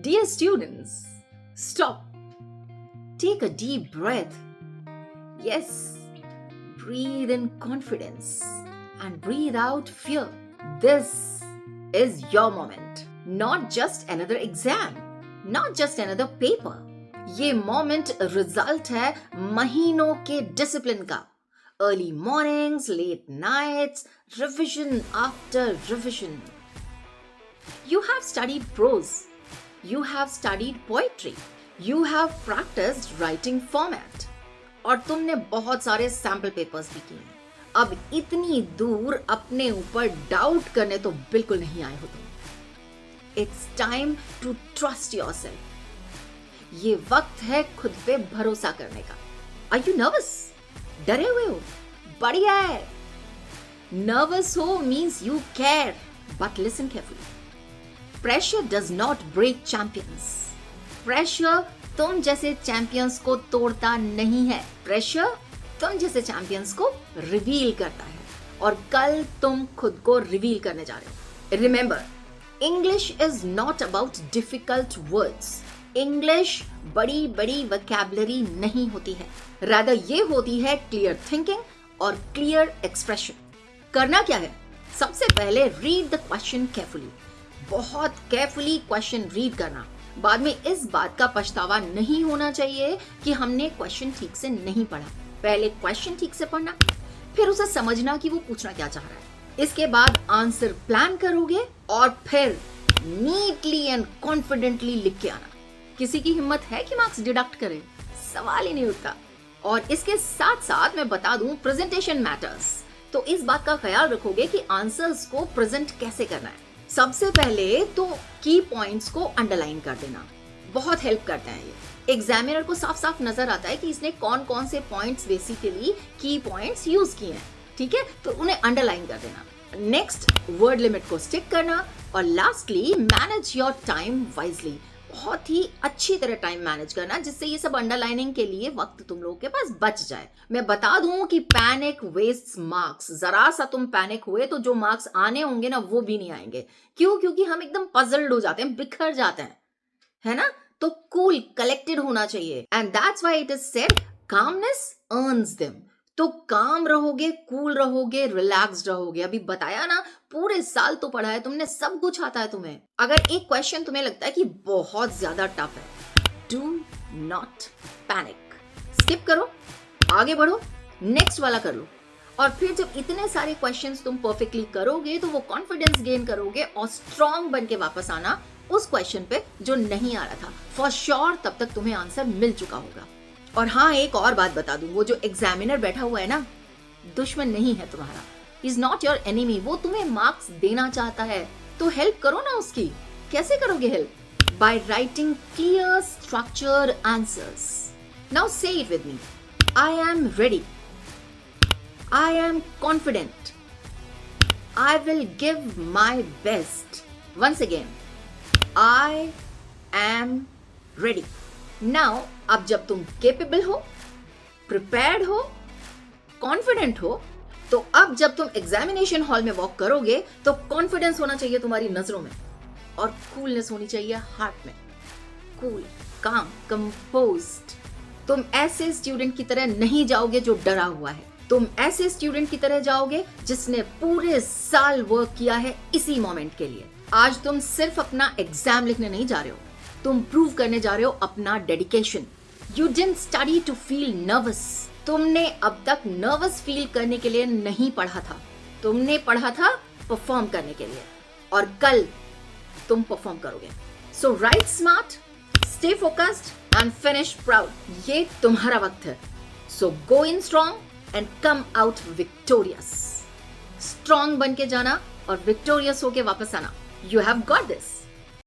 Dear students, stop. Take a deep breath. Yes, breathe in confidence and breathe out fear. This is your moment. Not just another exam, not just another paper. ये moment result है महीनों के discipline का. Early mornings, late nights, revision after revision. You have studied prose. You have studied poetry. You have practiced writing format. और तुमने बहुत सारे sample papers भी किए. अब इतनी दूर अपने ऊपर डाउट करने तो बिल्कुल नहीं आए हो तुम. It's time to trust yourself. ये वक्त है खुद पे भरोसा करने का. Are you nervous? डरे हुए हो? बढ़िया है. Nervous हो means you care. But listen carefully. Pressure does not break champions. Pressure तुम जैसे चैंपियंस को तोड़ता नहीं है. Pressure तुम जैसे चैंपियंस को रिवील करता है. और कल तुम खुद को रिवील करने जा रहे हो. Remember, English is not about difficult words. English बड़ी बड़ी vocabulary नहीं होती है. Rather ये होती है clear thinking और clear expression. करना क्या है? सबसे पहले read the question carefully. बहुत carefully question read करना. बाद में इस बात का पछतावा नहीं होना चाहिए कि हमने क्वेश्चन ठीक से नहीं पढ़ा. पहले क्वेश्चन ठीक से पढ़ना, फिर उसे समझना कि वो पूछना क्या चाह रहा है. इसके बाद आंसर प्लान करोगे और फिर नीटली एंड कॉन्फिडेंटली लिख के आना. किसी की हिम्मत है कि मार्क्स डिडक्ट करे? सवाल ही नहीं उठता. और इसके साथ साथ मैं बता दूं, प्रेजेंटेशन मैटर्स. तो इस बात का ख्याल रखोगे कि आंसर्स को प्रेजेंट कैसे करना है. सबसे पहले तो की पॉइंट्स को अंडरलाइन कर देना. बहुत हेल्प करते हैं ये. एग्जामिनर को साफ साफ नजर आता है कि इसने कौन कौन से पॉइंट्स बेसिकली की पॉइंट्स यूज किए हैं. ठीक है, तो उन्हें अंडरलाइन कर देना. नेक्स्ट, वर्ड लिमिट को स्टिक करना. और lastly, manage your time wisely. बहुत ही अच्छी तरह टाइम मैनेज करना जिससे ये सब अंडरलाइनिंग के लिए वक्त तुम लोगों के पास बच जाए. मैं बता दूं कि पैनिक वेस्ट्स मार्क्स. जरा सा तुम पैनिक हुए तो जो मार्क्स आने होंगे ना वो भी नहीं आएंगे. क्यों? क्योंकि हम एकदम पजल्ड हो जाते हैं, बिखर जाते हैं, है ना. तो कूल कलेक्टेड होना चाहिए. And that's why it is said calmness earns them. तो काम रहोगे, कूल रहोगे, रिलैक्स्ड रहोगे. अभी बताया ना, पूरे साल तो पढ़ा है तुमने, सब कुछ आता है तुम्हें. अगर एक क्वेश्चन तुम्हें लगता है कि बहुत ज्यादा टफ है, डू नॉट पैनिक. स्किप करो, आगे बढ़ो, नेक्स्ट वाला कर लो. और फिर जब इतने सारे क्वेश्चंस तुम परफेक्टली करोगे तो वो कॉन्फिडेंस गेन करोगे और स्ट्रांग बन के वापस आना उस क्वेश्चन पे जो नहीं आ रहा था. फॉर श्योर तब तक तुम्हें आंसर मिल चुका होगा. और हाँ, एक और बात बता दूं, वो जो एग्जामिनर बैठा हुआ है ना, दुश्मन नहीं है तुम्हारा. Is not your enemy. वो तुम्हें मार्क्स देना चाहता है, तो हेल्प करो ना उसकी. कैसे करोगे help? By writing clear structured answers. Now say it with me. I am ready. I am confident. I will give my best. Once again, I am ready. Now अब जब तुम केपेबल हो, प्रिपेयर्ड हो, कॉन्फिडेंट हो, तो अब जब तुम एग्जामिनेशन हॉल में वॉक करोगे तो कॉन्फिडेंस होना चाहिए तुम्हारी नजरों में और कूलनेस होनी चाहिए हार्ट में. कूल, काम, कंपोज्ड. तुम ऐसे स्टूडेंट की तरह नहीं जाओगे जो डरा हुआ है. तुम ऐसे स्टूडेंट की तरह जाओगे जिसने पूरे साल वर्क किया है इसी मोमेंट के लिए. आज तुम सिर्फ अपना एग्जाम लिखने नहीं जा रहे हो, तुम प्रूव करने जा रहे हो अपना dedication. You didn't study to feel nervous. तुमने अब तक नर्वस फील करने के लिए नहीं पढ़ा था. तुमने पढ़ा था परफॉर्म करने के लिए. और कल तुम परफॉर्म करोगे. So write smart, stay focused and finish proud. ये तुम्हारा वक्त है. So go in strong and come out victorious. Strong बन के जाना और विक्टोरियस होके वापस आना. You have got this.